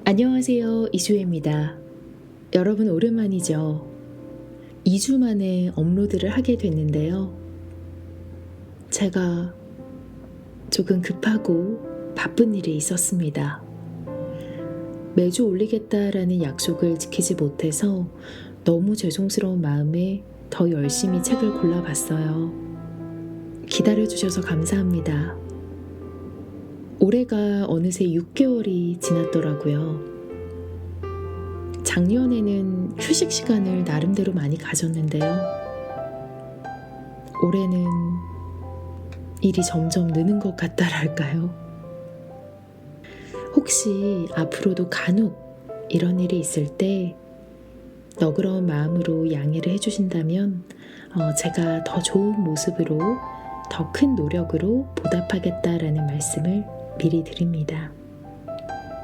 안녕하세요. 이주혜입니다. 여러분 오랜만이죠. 2주 만에 업로드를 하게 됐는데요. 제가 조금 급하고 바쁜 일이 있었습니다. 매주 올리겠다라는 약속을 지키지 못해서 너무 죄송스러운 마음에 더 열심히 책을 골라봤어요. 기다려주셔서 감사합니다. 올해가 어느새 6개월이 지났더라고요. 작년에는 휴식 시간을 나름대로 많이 가졌는데요. 올해는 일이 점점 느는 것 같다랄까요? 혹시 앞으로도 간혹 이런 일이 있을 때 너그러운 마음으로 양해를 해주신다면 제가 더 좋은 모습으로 더 큰 노력으로 보답하겠다라는 말씀을 미리 드립니다.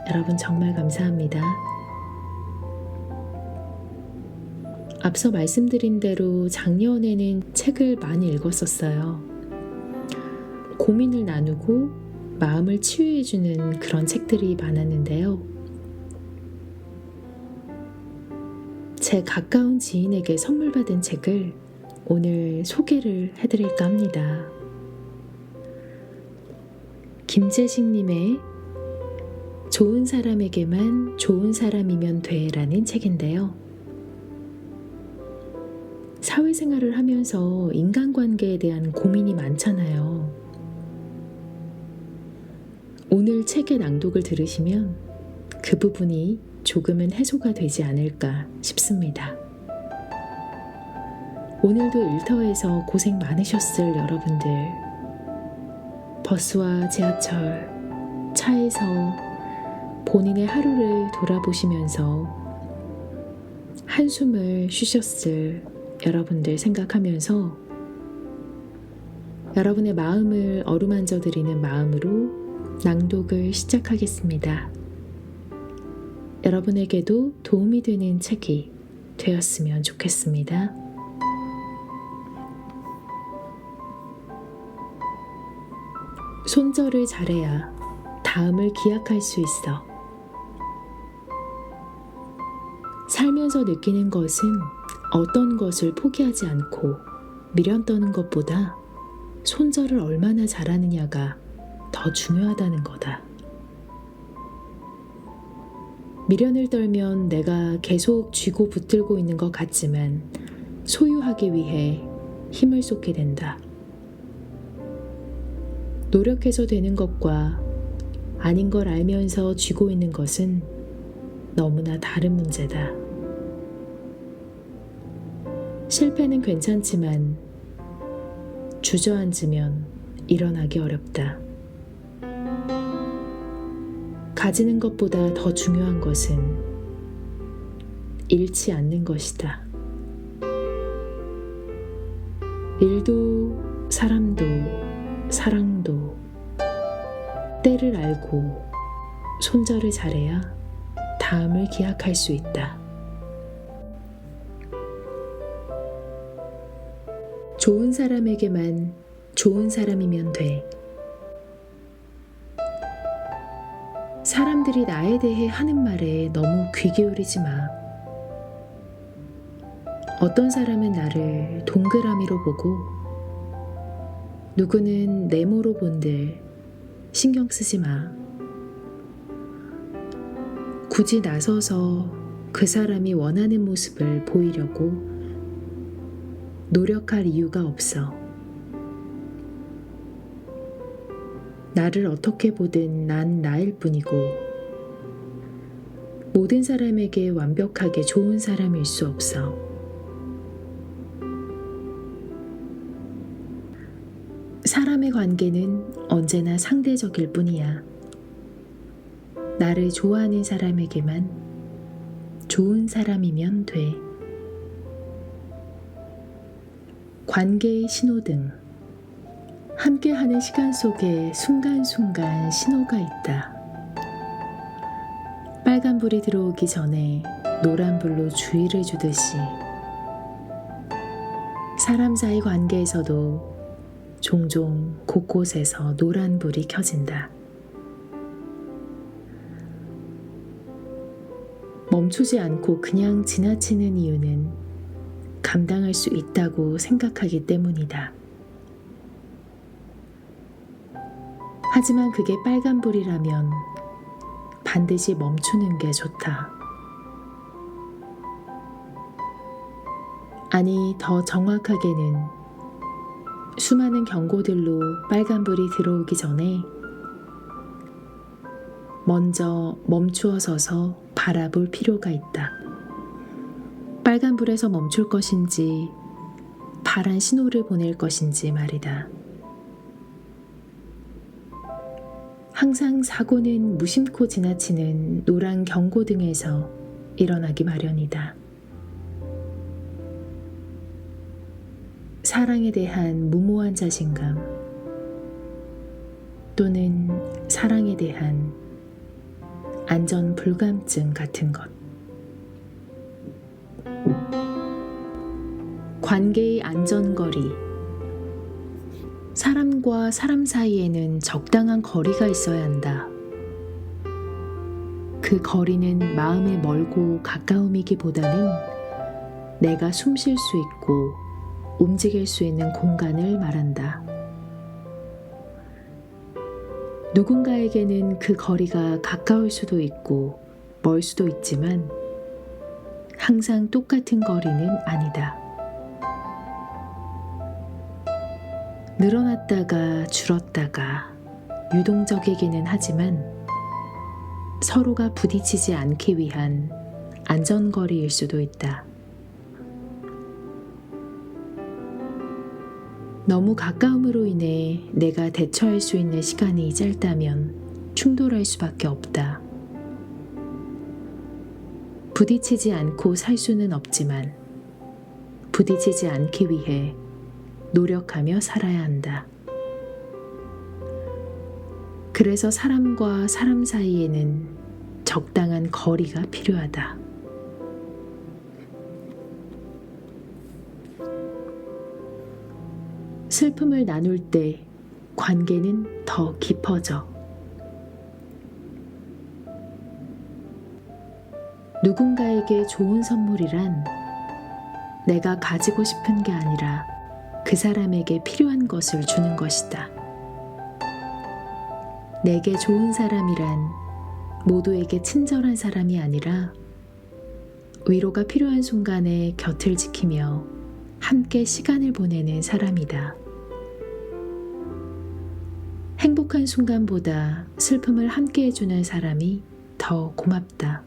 여러분 정말 감사합니다. 앞서 말씀드린 대로 작년에는 책을 많이 읽었었어요. 고민을 나누고 마음을 치유해주는 그런 책들이 많았는데요. 제 가까운 지인에게 선물 받은 책을 오늘 소개를 해드릴까 합니다. 김재식님의 좋은 사람에게만 좋은 사람이면 돼 라는 책인데요. 사회생활을 하면서 인간관계에 대한 고민이 많잖아요. 오늘 책의 낭독을 들으시면 그 부분이 조금은 해소가 되지 않을까 싶습니다. 오늘도 일터에서 고생 많으셨을 여러분들, 버스와 지하철, 차에서 본인의 하루를 돌아보시면서 한숨을 쉬셨을 여러분들 생각하면서 여러분의 마음을 어루만져 드리는 마음으로 낭독을 시작하겠습니다. 여러분에게도 도움이 되는 책이 되었으면 좋겠습니다. 손절을 잘해야 다음을 기약할 수 있어. 살면서 느끼는 것은 어떤 것을 포기하지 않고 미련 떠는 것보다 손절을 얼마나 잘하느냐가 더 중요하다는 거다. 미련을 떨면 내가 계속 쥐고 붙들고 있는 것 같지만 소유하기 위해 힘을 쏟게 된다. 노력해서 되는 것과 아닌 걸 알면서 쥐고 있는 것은 너무나 다른 문제다. 실패는 괜찮지만 주저앉으면 일어나기 어렵다. 가지는 것보다 더 중요한 것은 잃지 않는 것이다. 일도 사람도 사랑도 때를 알고 손절을 잘해야 다음을 기약할 수 있다. 좋은 사람에게만 좋은 사람이면 돼. 사람들이 나에 대해 하는 말에 너무 귀 기울이지 마. 어떤 사람은 나를 동그라미로 보고 누구는 네모로 본들 신경 쓰지 마. 굳이 나서서 그 사람이 원하는 모습을 보이려고 노력할 이유가 없어. 나를 어떻게 보든 난 나일 뿐이고 모든 사람에게 완벽하게 좋은 사람일 수 없어. 사람의 관계는 언제나 상대적일 뿐이야. 나를 좋아하는 사람에게만 좋은 사람이면 돼. 관계의 신호등. 함께하는 시간 속에 순간순간 신호가 있다. 빨간불이 들어오기 전에 노란불로 주의를 주듯이 사람 사이 관계에서도 종종 곳곳에서 노란불이 켜진다. 멈추지 않고 그냥 지나치는 이유는 감당할 수 있다고 생각하기 때문이다. 하지만 그게 빨간불이라면 반드시 멈추는 게 좋다. 아니, 더 정확하게는 수많은 경고들로 빨간불이 들어오기 전에 먼저 멈추어 서서 바라볼 필요가 있다. 빨간불에서 멈출 것인지 파란 신호를 보낼 것인지 말이다. 항상 사고는 무심코 지나치는 노란 경고등에서 일어나기 마련이다. 사랑에 대한 무모한 자신감 또는 사랑에 대한 안전 불감증 같은 것. 관계의 안전거리. 사람과 사람 사이에는 적당한 거리가 있어야 한다. 그 거리는 마음의 멀고 가까움이기보다는 내가 숨 쉴 수 있고 움직일 수 있는 공간을 말한다. 누군가에게는 그 거리가 가까울 수도 있고 멀 수도 있지만 항상 똑같은 거리는 아니다. 늘어났다가 줄었다가 유동적이기는 하지만 서로가 부딪히지 않기 위한 안전거리일 수도 있다. 너무 가까움으로 인해 내가 대처할 수 있는 시간이 짧다면 충돌할 수밖에 없다. 부딪히지 않고 살 수는 없지만 부딪히지 않기 위해 노력하며 살아야 한다. 그래서 사람과 사람 사이에는 적당한 거리가 필요하다. 슬픔을 나눌 때 관계는 더 깊어져. 누군가에게 좋은 선물이란 내가 가지고 싶은 게 아니라 그 사람에게 필요한 것을 주는 것이다. 내게 좋은 사람이란 모두에게 친절한 사람이 아니라 위로가 필요한 순간에 곁을 지키며 함께 시간을 보내는 사람이다. 행복한 순간보다 슬픔을 함께 해주는 사람이 더 고맙다.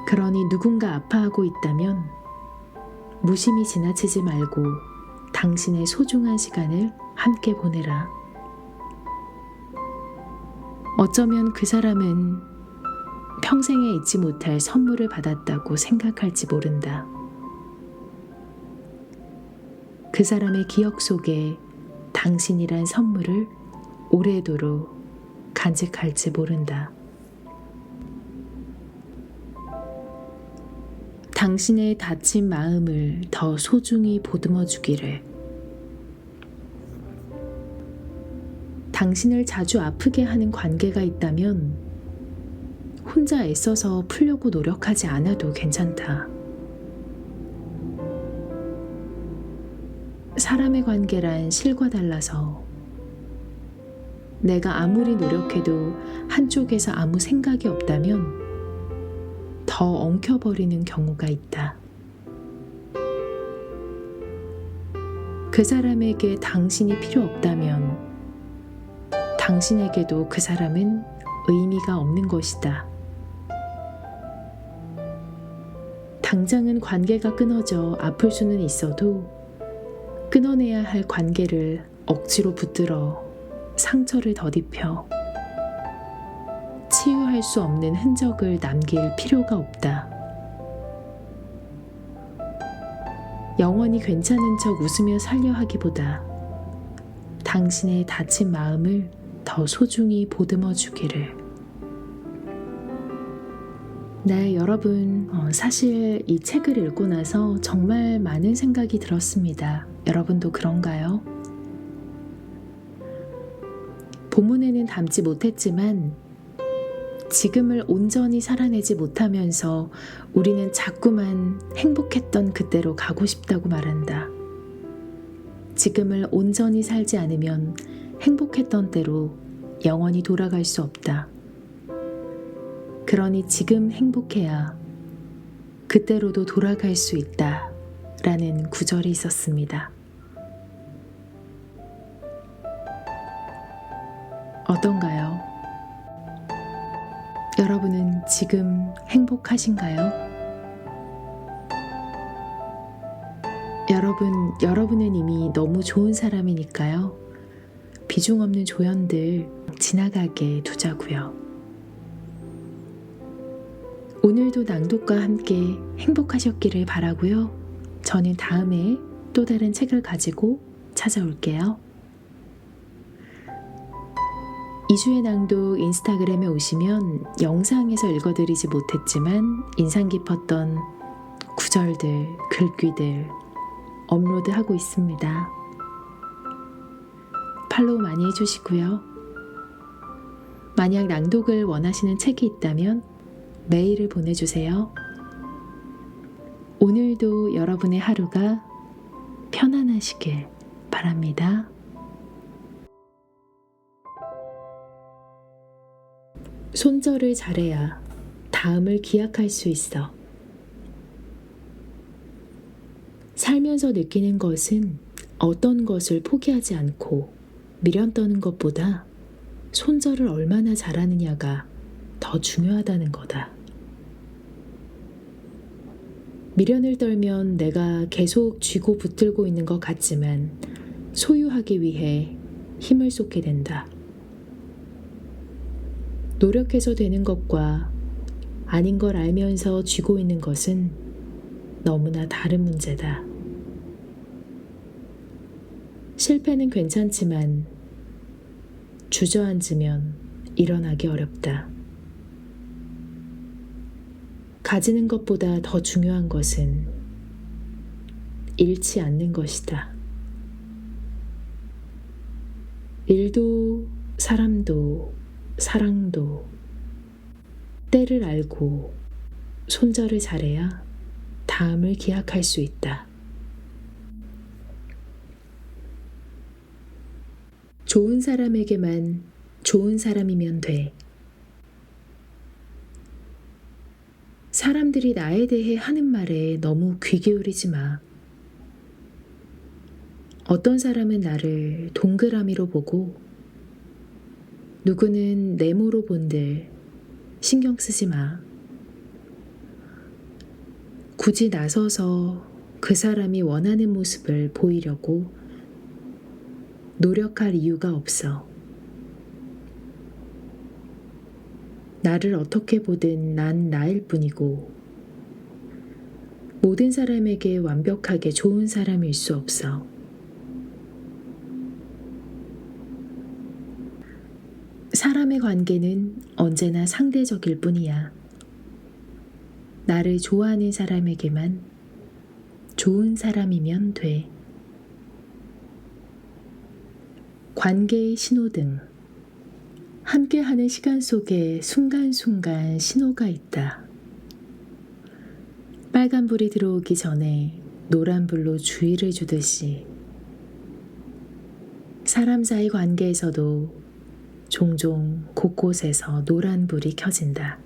그러니 누군가 아파하고 있다면 무심히 지나치지 말고 당신의 소중한 시간을 함께 보내라. 어쩌면 그 사람은 평생에 잊지 못할 선물을 받았다고 생각할지 모른다. 그 사람의 기억 속에 당신이란 선물을 오래도록 간직할지 모른다. 당신의 다친 마음을 더 소중히 보듬어 주기를. 당신을 자주 아프게 하는 관계가 있다면 혼자 애써서 풀려고 노력하지 않아도 괜찮다. 사람의 관계란 실과 달라서 내가 아무리 노력해도 한쪽에서 아무 생각이 없다면 더 엉켜버리는 경우가 있다. 그 사람에게 당신이 필요 없다면 당신에게도 그 사람은 의미가 없는 것이다. 당장은 관계가 끊어져 아플 수는 있어도 끊어내야 할 관계를 억지로 붙들어 상처를 더딥혀 치유할 수 없는 흔적을 남길 필요가 없다. 영원히 괜찮은 척 웃으며 살려 하기보다 당신의 다친 마음을 더 소중히 보듬어 주기를. 네, 여러분, 사실 이 책을 읽고 나서 정말 많은 생각이 들었습니다. 여러분도 그런가요? 본문에는 담지 못했지만 지금을 온전히 살아내지 못하면서 우리는 자꾸만 행복했던 그때로 가고 싶다고 말한다. 지금을 온전히 살지 않으면 행복했던 때로 영원히 돌아갈 수 없다. 그러니 지금 행복해야 그때로도 돌아갈 수 있다 라는 구절이 있었습니다. 어떤가요? 여러분은 지금 행복하신가요? 여러분은 이미 너무 좋은 사람이니까요. 비중 없는 조언들 지나가게 두자고요. 오늘도 낭독과 함께 행복하셨기를 바라고요. 저는 다음에 또 다른 책을 가지고 찾아올게요. 이주의 낭독 인스타그램에 오시면 영상에서 읽어드리지 못했지만 인상 깊었던 구절들, 글귀들 업로드하고 있습니다. 팔로우 많이 해주시고요. 만약 낭독을 원하시는 책이 있다면 메일을 보내주세요. 오늘도 여러분의 하루가 편안하시길 바랍니다. 손절을 잘해야 다음을 기약할 수 있어. 살면서 느끼는 것은 어떤 것을 포기하지 않고 미련 떠는 것보다 손절을 얼마나 잘하느냐가 더 중요하다는 거다. 미련을 떨면 내가 계속 쥐고 붙들고 있는 것 같지만 소유하기 위해 힘을 쏟게 된다. 노력해서 되는 것과 아닌 걸 알면서 쥐고 있는 것은 너무나 다른 문제다. 실패는 괜찮지만 주저앉으면 일어나기 어렵다. 가지는 것보다 더 중요한 것은 잃지 않는 것이다. 일도 사람도 사랑도 때를 알고 손절을 잘해야 다음을 기약할 수 있다. 좋은 사람에게만 좋은 사람이면 돼. 사람들이 나에 대해 하는 말에 너무 귀 기울이지 마. 어떤 사람은 나를 동그라미로 보고 누구는 네모로 본들 신경 쓰지 마. 굳이 나서서 그 사람이 원하는 모습을 보이려고 노력할 이유가 없어. 나를 어떻게 보든 난 나일 뿐이고 모든 사람에게 완벽하게 좋은 사람일 수 없어. 사람의 관계는 언제나 상대적일 뿐이야. 나를 좋아하는 사람에게만 좋은 사람이면 돼. 관계의 신호등. 함께하는 시간 속에 순간순간 신호가 있다. 빨간불이 들어오기 전에 노란불로 주의를 주듯이 사람 사이 관계에서도 종종 곳곳에서 노란불이 켜진다.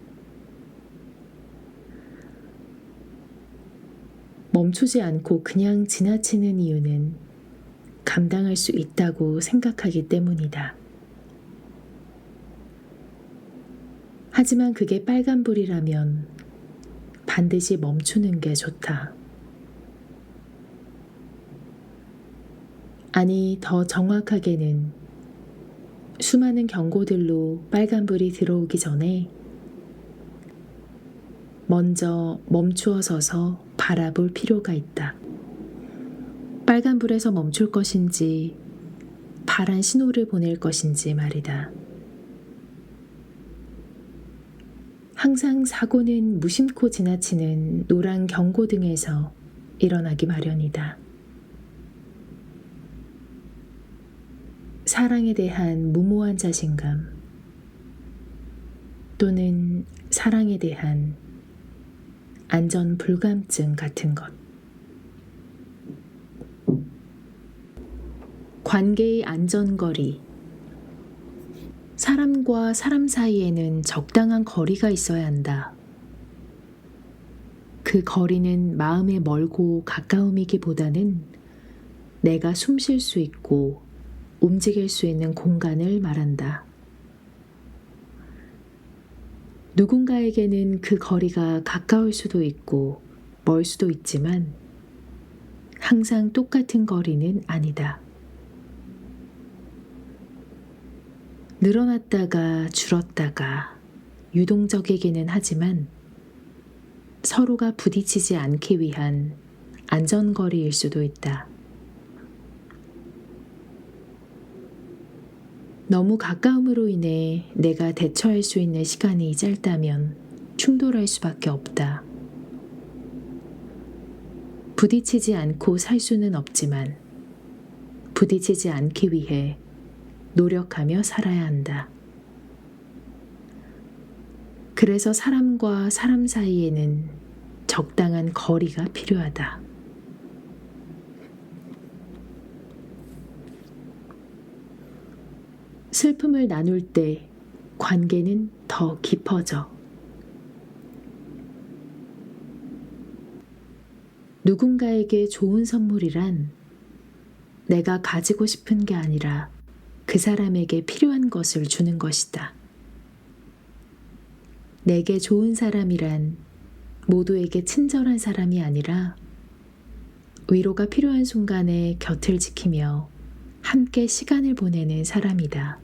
멈추지 않고 그냥 지나치는 이유는 감당할 수 있다고 생각하기 때문이다. 하지만 그게 빨간불이라면 반드시 멈추는 게 좋다. 아니, 더 정확하게는 수많은 경고들로 빨간불이 들어오기 전에 먼저 멈추어 서서 바라볼 필요가 있다. 빨간불에서 멈출 것인지 파란 신호를 보낼 것인지 말이다. 항상 사고는 무심코 지나치는 노란 경고등에서 일어나기 마련이다. 사랑에 대한 무모한 자신감, 또는 사랑에 대한 안전 불감증 같은 것. 관계의 안전거리. 사람과 사람 사이에는 적당한 거리가 있어야 한다. 그 거리는 마음의 멀고 가까움이기보다는 내가 숨 쉴 수 있고 움직일 수 있는 공간을 말한다. 누군가에게는 그 거리가 가까울 수도 있고 멀 수도 있지만 항상 똑같은 거리는 아니다. 늘어났다가 줄었다가 유동적이기는 하지만 서로가 부딪히지 않기 위한 안전거리일 수도 있다. 너무 가까움으로 인해 내가 대처할 수 있는 시간이 짧다면 충돌할 수밖에 없다. 부딪히지 않고 살 수는 없지만 부딪히지 않기 위해 노력하며 살아야 한다. 그래서 사람과 사람 사이에는 적당한 거리가 필요하다. 슬픔을 나눌 때 관계는 더 깊어져. 누군가에게 좋은 선물이란 내가 가지고 싶은 게 아니라 그 사람에게 필요한 것을 주는 것이다. 내게 좋은 사람이란 모두에게 친절한 사람이 아니라 위로가 필요한 순간에 곁을 지키며 함께 시간을 보내는 사람이다.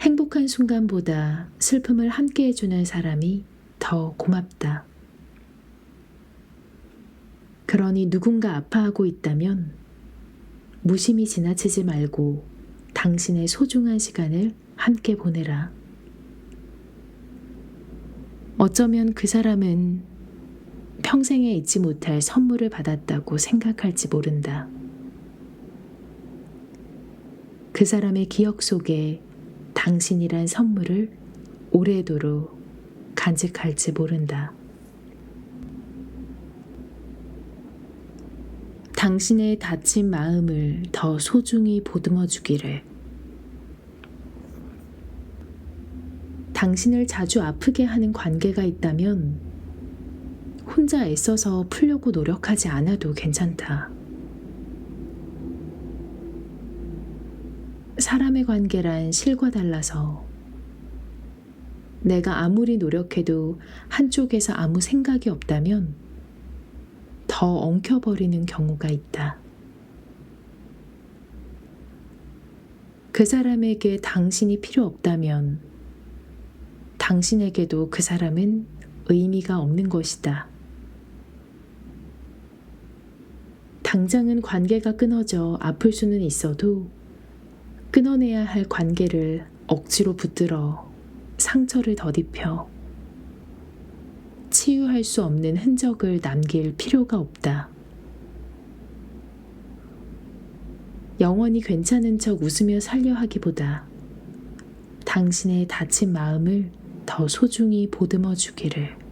행복한 순간보다 슬픔을 함께 해주는 사람이 더 고맙다. 그러니 누군가 아파하고 있다면 무심히 지나치지 말고 당신의 소중한 시간을 함께 보내라. 어쩌면 그 사람은 평생에 잊지 못할 선물을 받았다고 생각할지 모른다. 그 사람의 기억 속에 당신이란 선물을 오래도록 간직할지 모른다. 당신의 다친 마음을 더 소중히 보듬어 주기를. 당신을 자주 아프게 하는 관계가 있다면 혼자 애써서 풀려고 노력하지 않아도 괜찮다. 사람의 관계란 실과 달라서 내가 아무리 노력해도 한쪽에서 아무 생각이 없다면 더 엉켜버리는 경우가 있다. 그 사람에게 당신이 필요 없다면 당신에게도 그 사람은 의미가 없는 것이다. 당장은 관계가 끊어져 아플 수는 있어도 끊어내야 할 관계를 억지로 붙들어 상처를 더딥혀 치유할 수 없는 흔적을 남길 필요가 없다. 영원히 괜찮은 척 웃으며 살려 하기보다 당신의 다친 마음을 더 소중히 보듬어 주기를.